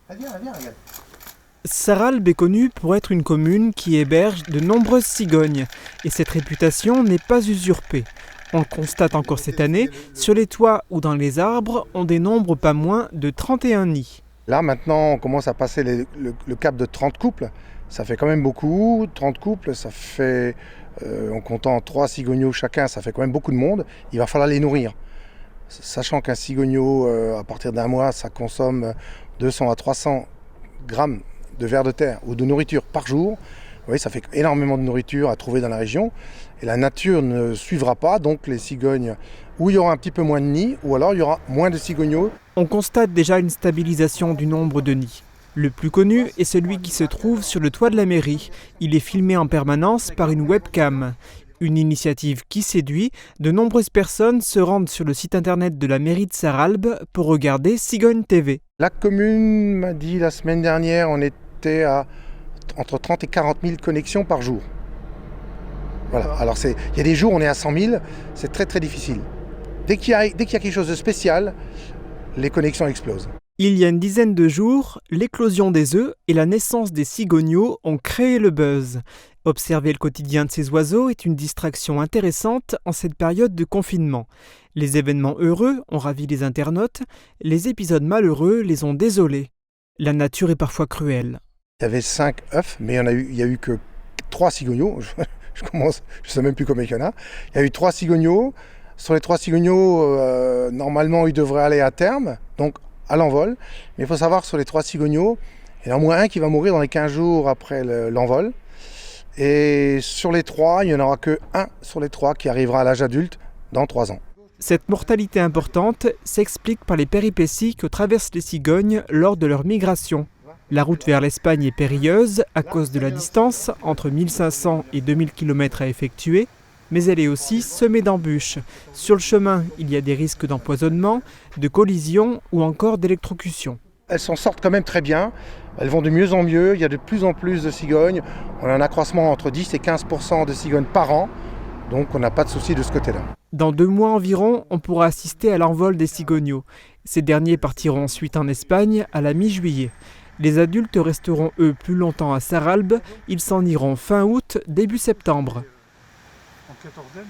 Regarde. Sarralbe est connue pour être une commune qui héberge de nombreuses cigognes, et cette réputation n'est pas usurpée. On le constate encore cette année, sur les toits ou dans les arbres, on dénombre pas moins de 31 nids. Là, maintenant, on commence à passer le cap de 30 couples. Ça fait quand même beaucoup. 30 couples, ça fait, en comptant 3 cigognos chacun, ça fait quand même beaucoup de monde. Il va falloir les nourrir. Sachant qu'un cigogno, à partir d'un mois, ça consomme 200 à 300 grammes de vers de terre ou de nourriture par jour. Oui, ça fait énormément de nourriture à trouver dans la région. Et la nature ne suivra pas, donc les cigognes, ou il y aura un petit peu moins de nids, ou alors il y aura moins de cigognos. On constate déjà une stabilisation du nombre de nids. Le plus connu est celui qui se trouve sur le toit de la mairie. Il est filmé en permanence par une webcam. Une initiative qui séduit, de nombreuses personnes se rendent sur le site internet de la mairie de Sarralbe pour regarder Cigogne TV. La commune m'a dit la semaine dernière, on était à entre 30 et 40 000 connexions par jour. Voilà. Alors il y a des jours où on est à 100 000, c'est très très difficile. Dès qu'il y a quelque chose de spécial, les connexions explosent. Il y a une dizaine de jours, l'éclosion des œufs et la naissance des cigognos ont créé le buzz. Observer le quotidien de ces oiseaux est une distraction intéressante en cette période de confinement. Les événements heureux ont ravi les internautes, les épisodes malheureux les ont désolés. La nature est parfois cruelle. Il y avait 5 œufs, mais il y a eu que 3 cigognos. Je ne sais même plus combien il y en a. Il y a eu 3 cigognos. Sur les 3 cigognos, normalement, ils devraient aller à terme, donc à l'envol. Mais il faut savoir que sur les 3 cigognos, il y en a au moins un qui va mourir dans les 15 jours après l'envol. Et sur les 3, il n'y en aura que un sur les 3 qui arrivera à l'âge adulte dans 3 ans. Cette mortalité importante s'explique par les péripéties que traversent les cigognes lors de leur migration. La route vers l'Espagne est périlleuse à cause de la distance, entre 1500 et 2000 km à effectuer, mais elle est aussi semée d'embûches. Sur le chemin, il y a des risques d'empoisonnement, de collision ou encore d'électrocution. Elles s'en sortent quand même très bien, elles vont de mieux en mieux, il y a de plus en plus de cigognes. On a un accroissement entre 10 et 15% de cigognes par an, donc on n'a pas de souci de ce côté-là. Dans 2 mois environ, on pourra assister à l'envol des cigognos. Ces derniers partiront ensuite en Espagne à la mi-juillet. Les adultes resteront eux plus longtemps à Sarralbe, ils s'en iront fin août, début septembre. En quatorzaine.